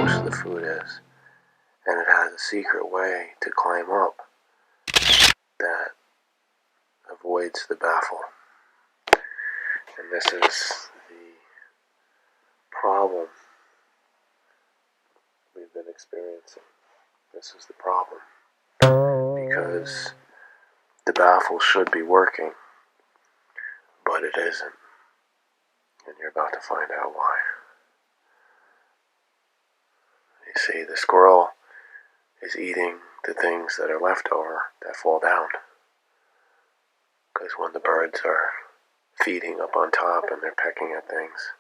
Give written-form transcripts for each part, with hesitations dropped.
most of the food is, and it has a secret way to climb up that avoids the baffle. And this is the problem we've been experiencing. This is the problem. Because the baffle should be working, but it isn't. And you're about to find out why. You see, the squirrel is eating the things that are left over that fall down. Because when the birds are feeding up on top and they're pecking at things,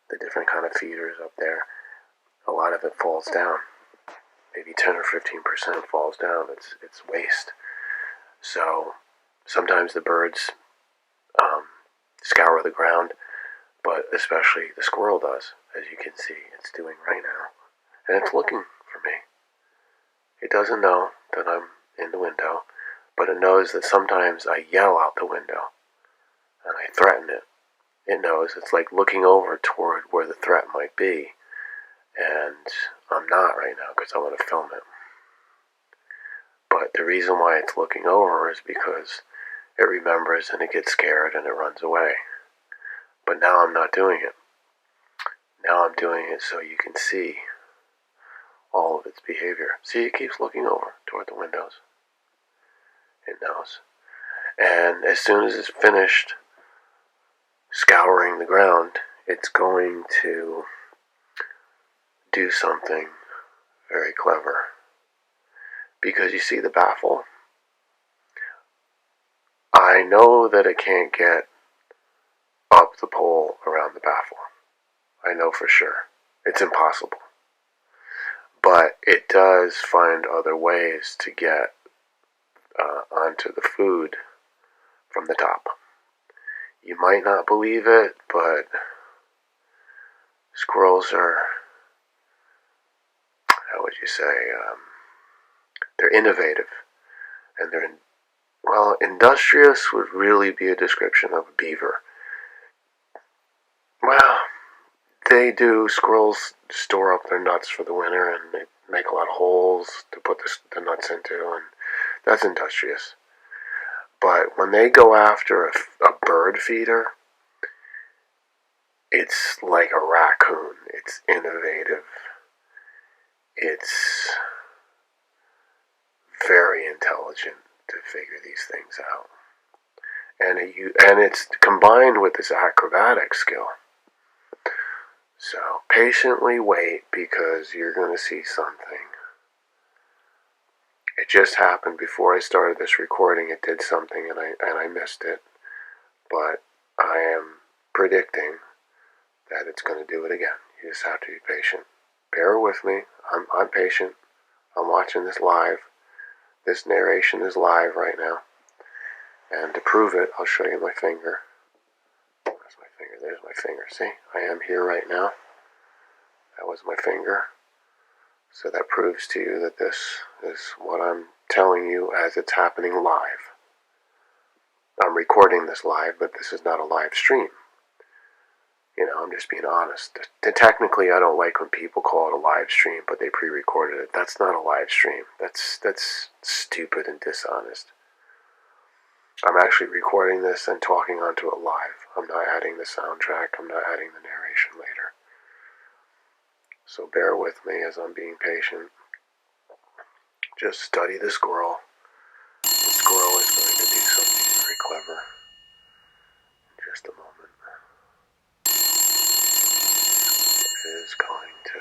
the different kind of feeders up there, a lot of it falls down. Maybe 10 or 15% falls down. It's waste. So sometimes the birds scour the ground, but especially the squirrel does, as you can see it's doing right now. And it's looking for me. It doesn't know that I'm in the window, but it knows that sometimes I yell out the window and I threaten it. It knows. It's like looking over toward where the threat might be, and I'm not right now because I want to film it. But the reason why it's looking over is because it remembers and it gets scared and it runs away. But now I'm not doing it. Now I'm doing it so you can see all of its behavior. See, it keeps looking over toward the windows. It knows. And as soon as it's finished scouring the ground, it's going to do something very clever. Because you see the baffle, I know that it can't get up the pole around the baffle. I know for sure. It's impossible. But it does find other ways to get onto the food from the top. You might not believe it, but squirrels are, how would you say, they're innovative. And they're, industrious would really be a description of a beaver. Well, they do. Squirrels store up their nuts for the winter, and they make a lot of holes to put the nuts into, and that's industrious. But when they go after a bird feeder, it's like a raccoon. It's innovative. It's very intelligent to figure these things out. And it's combined with this acrobatic skill. So patiently wait, because you're going to see something. It just happened before I started this recording. It did something and I missed it. But I am predicting that it's going to do it again. You just have to be patient. Bear with me. I'm patient. I'm watching this live. This narration is live right now. And to prove it, I'll show you my finger. Where's my finger? There's my finger. See? I am here right now. That was my finger. So that proves to you that this is what I'm telling you as it's happening live. I'm recording this live, but this is not a live stream. You know, I'm just being honest. Technically, I don't like when people call it a live stream, but they pre-recorded it. That's not a live stream. That's stupid and dishonest. I'm actually recording this and talking onto it live. I'm not adding the soundtrack. I'm not adding the narration later. So bear with me as I'm being patient. Just study the squirrel. The squirrel is going to do something very clever in just a moment. It is going to.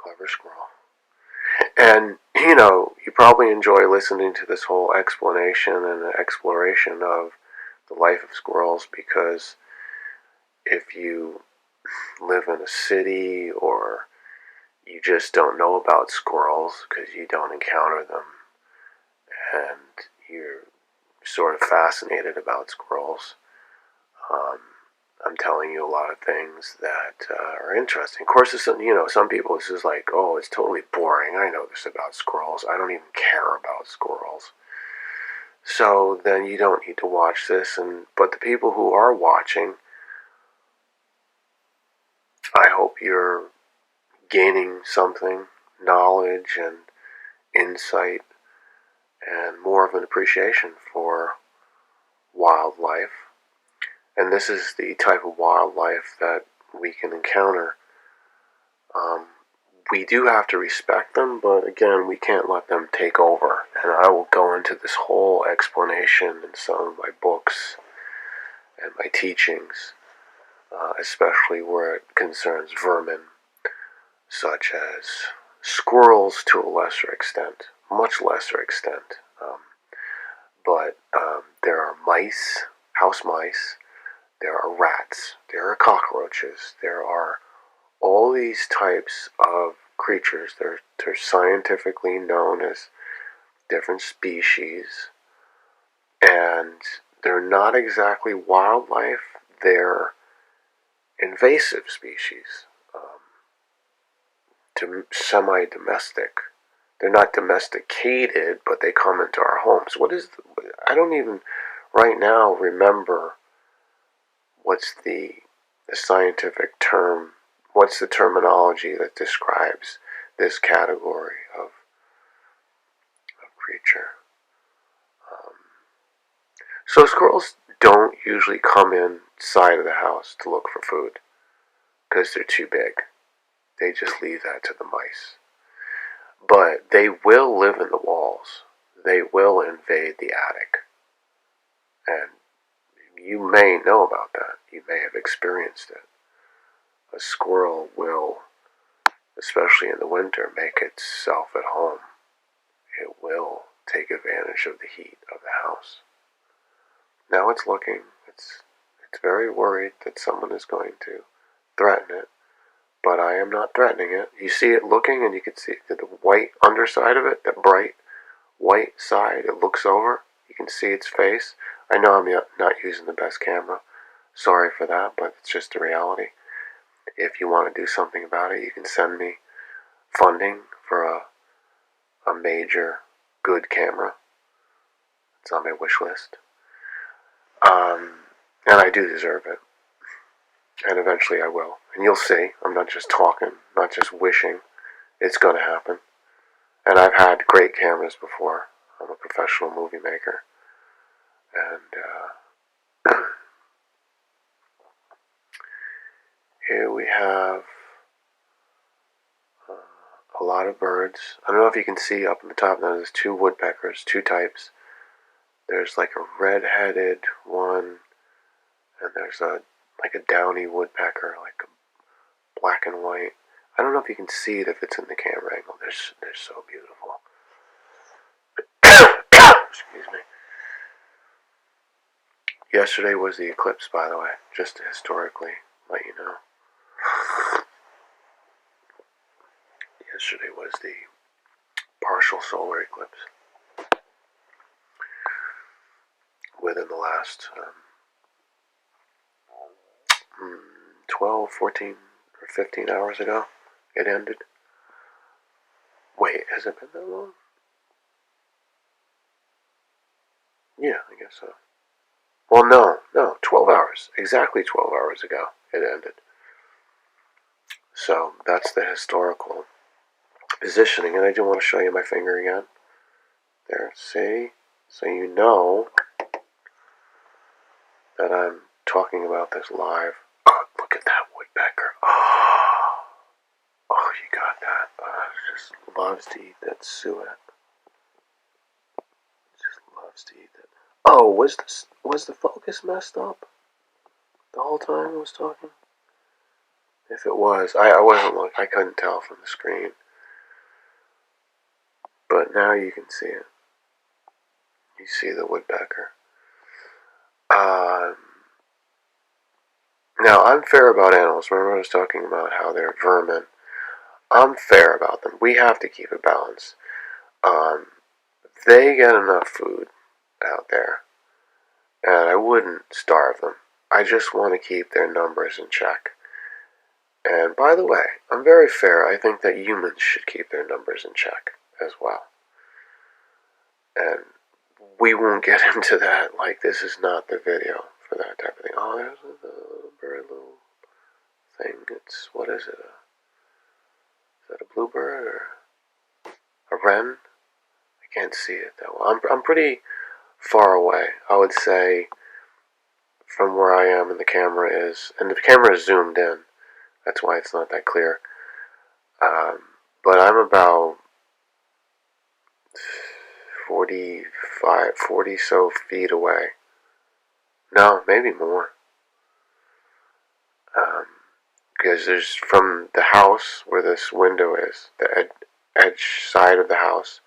Clever squirrel. And, you know, you probably enjoy listening to this whole explanation and exploration of the life of squirrels, because if you live in a city or you just don't know about squirrels because you don't encounter them and you're sort of fascinated about squirrels, I'm telling you a lot of things that are interesting. Of course, some people, this is like, oh, it's totally boring. I know this about squirrels. I don't even care about squirrels. So then you don't need to watch this. But the people who are watching hope you're gaining something, knowledge and insight, and more of an appreciation for wildlife. And this is the type of wildlife that we can encounter. We do have to respect them, but again, we can't let them take over. And I will go into this whole explanation in some of my books and my teachings, especially where it concerns vermin, such as squirrels to a lesser extent, much lesser extent. But there are mice, house mice, there are rats, there are cockroaches, there are all these types of creatures. They're scientifically known as different species, and they're not exactly wildlife, they're invasive species, semi-domestic. They're not domesticated, but they come into our homes. I don't even right now remember what's the scientific term, what's the terminology that describes this category of creature. So squirrels don't usually come inside of the house to look for food because they're too big. They just leave that to the mice. But they will live in the walls. They will invade the attic. And you may know about that. You may have experienced it. A squirrel will, especially in the winter, make itself at home. It will take advantage of the heat of the house. Now it's looking. It's very worried that someone is going to threaten it. But I am not threatening it. You see it looking, and you can see the white underside of it, that bright white side. It looks over. You can see its face. I know I'm not using the best camera. Sorry for that, but it's just the reality. If you want to do something about it, you can send me funding for a major good camera. It's on my wish list. And I do deserve it. And eventually I will. And you'll see, I'm not just talking, not just wishing. It's going to happen. And I've had great cameras before. I'm a professional movie maker. And here we have a lot of birds. I don't know if you can see up in the top now, there's two woodpeckers, two types. There's like a red-headed one, and there's like a downy woodpecker, like a black and white. I don't know if you can see it if it's in the camera angle. They're so beautiful. Excuse me. Yesterday was the eclipse, by the way, just to historically let you know. Yesterday was the partial solar eclipse. Within the last 12, 14, or 15 hours ago, it ended. Wait, has it been that long? Yeah, I guess so. Well, no, 12 hours. Exactly 12 hours ago, it ended. So, that's the historical positioning, and I do want to show you my finger again. There, see? So you know that I'm talking about this live. Oh, look at that woodpecker. Oh, you got that. Just loves to eat that suet. Just loves to eat that. Oh, was the focus messed up the whole time I was talking? If it was, I wasn't looking. I couldn't tell from the screen. But now you can see it. You see the woodpecker. Now, I'm fair about animals. Remember I was talking about how they're vermin. I'm fair about them. We have to keep it balanced. They get enough food out there, and I wouldn't starve them. I just want to keep their numbers in check. And by the way, I'm very fair. I think that humans should keep their numbers in check as well. And we won't get into that. Like, this is not the video for that type of thing. Oh, there's a very little thing. It's, what is it? Is that a bluebird or a wren? I can't see it that well. I'm pretty far away. I would say from where I am and the camera is, and the camera is zoomed in. That's why it's not that clear. But I'm about 40 so feet away. No, maybe more. Because there's, from the house where this window is, the edge side of the house,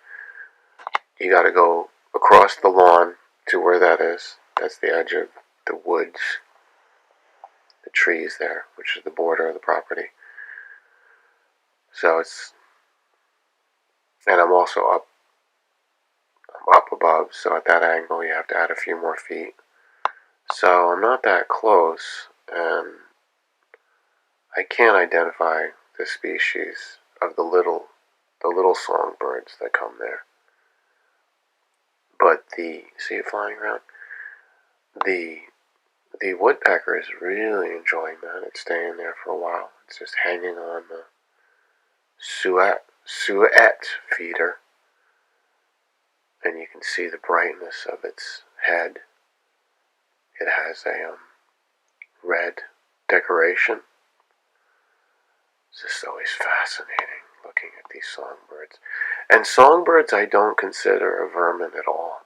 you gotta go across the lawn to where that is. That's the edge of the woods, the trees there, which is the border of the property. So it's, and I'm also up above, so at that angle you have to add a few more feet. So I'm not that close, and I can't identify the species of the little songbirds that come there. But see it flying around? The woodpecker is really enjoying that. It's staying there for a while. It's just hanging on the suet feeder, and you can see the brightness of its head. It has a red decoration. It's just always fascinating looking at these songbirds. And songbirds I don't consider a vermin at all.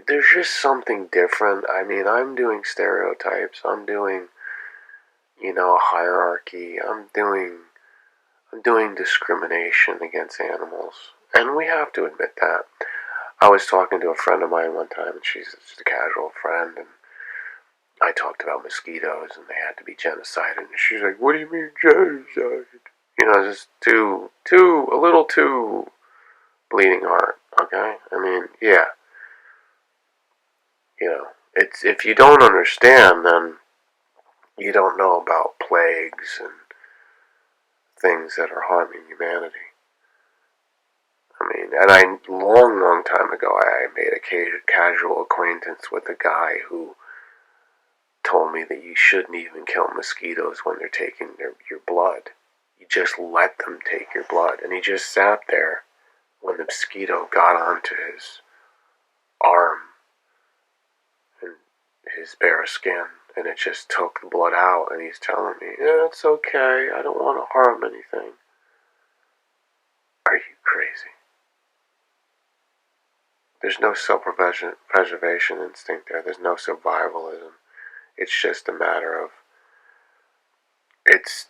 There's just something different. I mean, I'm doing stereotypes. I'm doing, a hierarchy. I'm doing discrimination against animals. And we have to admit that. I was talking to a friend of mine one time, and she's just a casual friend, and I talked about mosquitoes, and they had to be genocided, and she's like, "What do you mean genocide?" Just a little too bleeding heart, okay? I mean, yeah. It's, if you don't understand, then you don't know about plagues and things that are harming humanity. I mean, and long time ago, I made a casual acquaintance with a guy who told me that you shouldn't even kill mosquitoes when they're taking your blood. You just let them take your blood. And he just sat there when the mosquito got onto his arm and his bare skin, and it just took the blood out, and he's telling me, "Yeah, it's okay, I don't want to harm anything." Are you crazy? There's no self-preservation instinct there. There's no survivalism. It's just a matter of, it's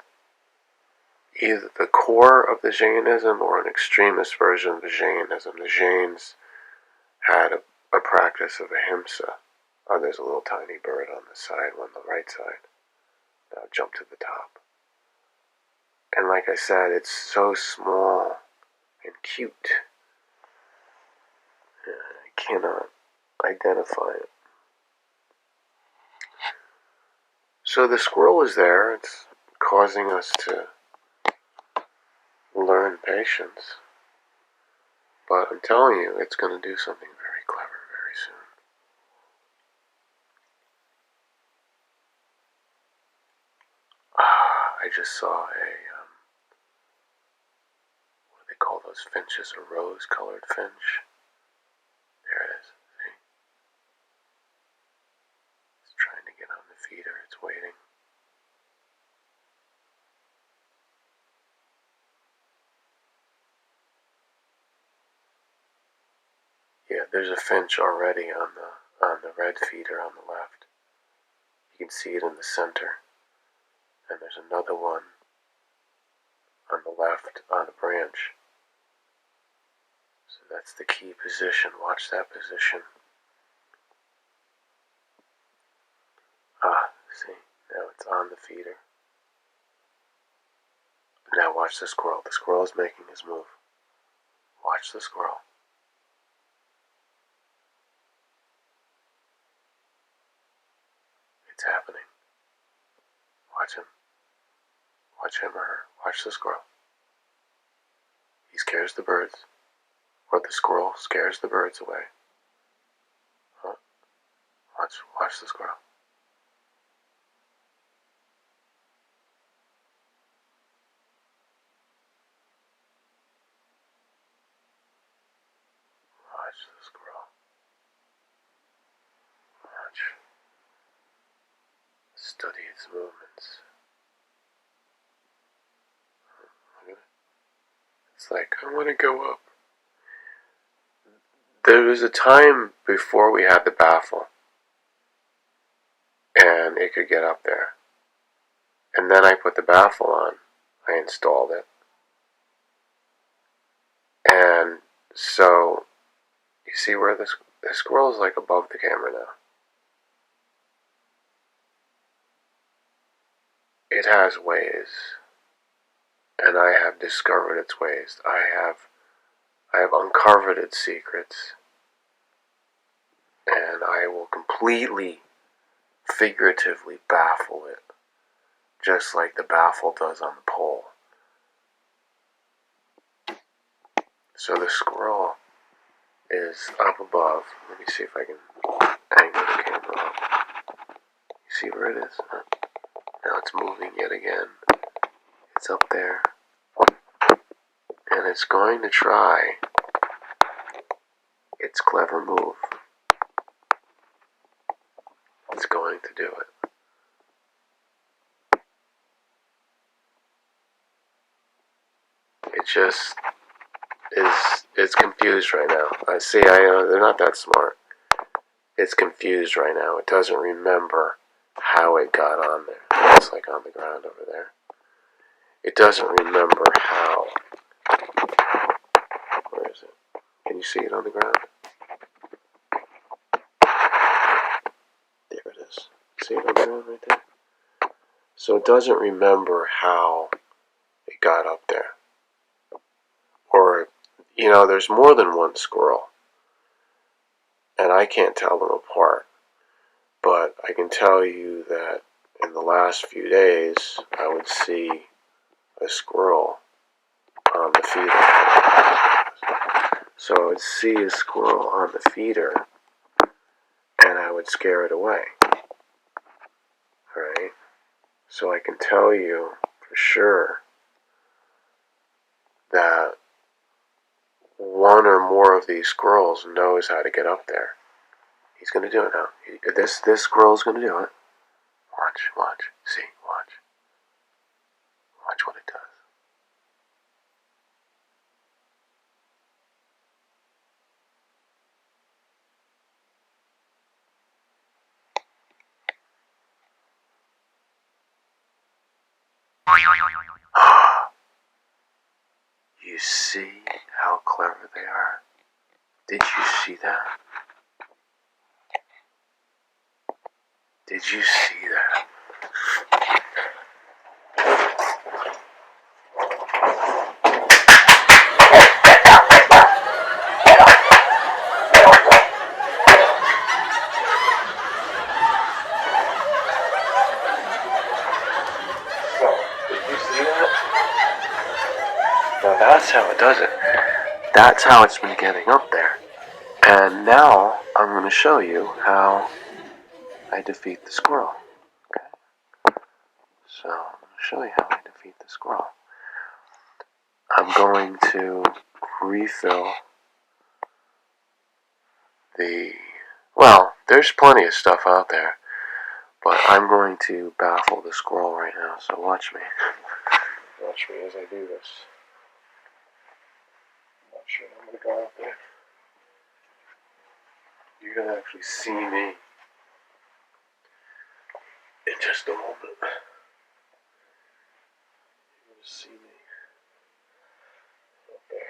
either the core of the Jainism or an extremist version of the Jainism. The Jains had a practice of ahimsa. Oh, there's a little tiny bird on the side, on the right side. Now jump to the top. And like I said, it's so small and cute. I cannot identify it. So the squirrel is there. It's causing us to learn patience. But I'm telling you, it's going to do something very clever very soon. I just saw what do they call those finches? A rose-colored finch. There it is. See? It's trying to get on the feeder. It's waiting. Yeah, there's a finch already on the red feeder on the left. You can see it in the center. And there's another one on the left on a branch. So that's the key position. Watch that position. See? Now it's on the feeder. Now watch the squirrel. The squirrel is making his move. Watch the squirrel. It's happening. Watch him. Watch him or her. Watch the squirrel. He scares the birds. Or the squirrel scares the birds away. Huh? Watch the squirrel. study its movements. It's like, I want to go up. There was a time before we had the Baffle, and it could get up there. And then I put the Baffle on. I installed it. And so, you see where the squirrel is like above the camera now. It has ways, and I have discovered its ways. I have uncovered its secrets, and I will completely, figuratively baffle it, just like the Baffle does on the pole. So the squirrel is up above. Let me see if I can angle the camera up. You see where it is? Now it's moving yet again. It's up there. And it's going to try its clever move. It's going to do it. It just it's confused right now. I see, they're not that smart. It's confused right now. It doesn't remember how it got on there. It's like on the ground over there. It doesn't remember how. Where is it? Can you see it on the ground? There it is. See it on the ground right there? So it doesn't remember how it got up there. Or, there's more than one squirrel. And I can't tell them apart. But I can tell you that in the last few days, I would see a squirrel on the feeder. So I would see a squirrel on the feeder, and I would scare it away. Alright? So I can tell you for sure that one or more of these squirrels knows how to get up there. He's going to do it now. This squirrel's going to do it. Watch. See, watch. Watch what it does. You see how clever they are? Did you see that? Did you see that? So, did you see that? Now that's how it does it. That's how it's been getting up there. And now I'm going to show you how I defeat the squirrel. Okay? So, I'm going to show you how I defeat the squirrel. I'm going to refill there's plenty of stuff out there, but I'm going to baffle the squirrel right now, so watch me. Watch me as I do this. I'm not sure I'm going to go out there. You're going to actually see me in just a moment. You're going to see me up there.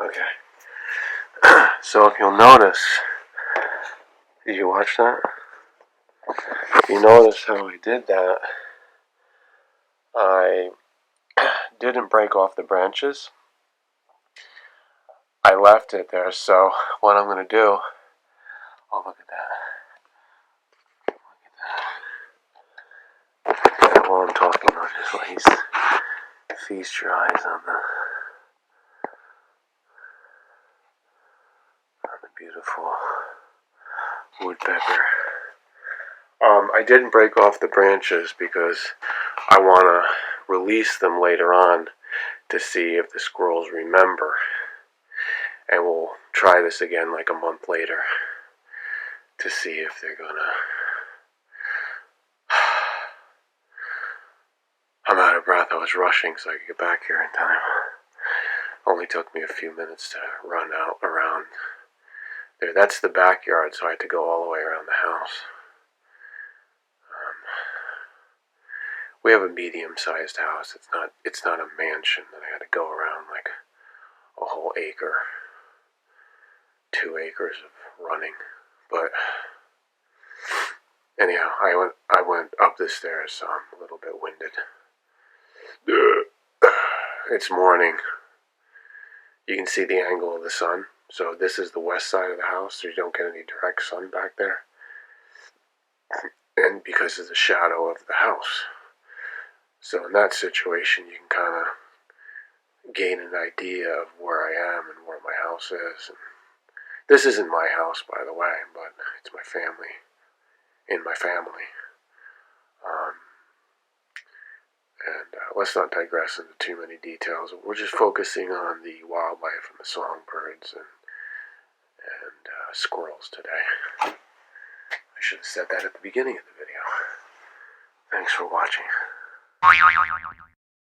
Okay. So if you'll notice, did you watch that? If you notice how I did that, I didn't break off the branches. I left it there, so what I'm going to do, oh look at that, look at that. While I'm talking, I'll just let you feast your eyes on the beautiful woodpecker. I didn't break off the branches because I want to release them later on to see if the squirrels remember. And we'll try this again like a month later to see if they're gonna... I'm out of breath. I was rushing so I could get back here in time. Only took me a few minutes to run out around there. That's the backyard, so I had to go all the way around the house. We have a medium-sized house. It's not a mansion that I had to go around like a whole acre, 2 acres of running. But anyhow, I went up the stairs, so I'm a little bit winded. It's morning. You can see the angle of the sun. So this is the west side of the house, so you don't get any direct sun back there. And because of the shadow of the house. So in that situation, you can kind of gain an idea of where I am and where my house is. And this isn't my house, by the way, but it's my family. In my family. Let's not digress into too many details. We're just focusing on the wildlife and the songbirds and squirrels today. I should have said that at the beginning of the video. Thanks for watching.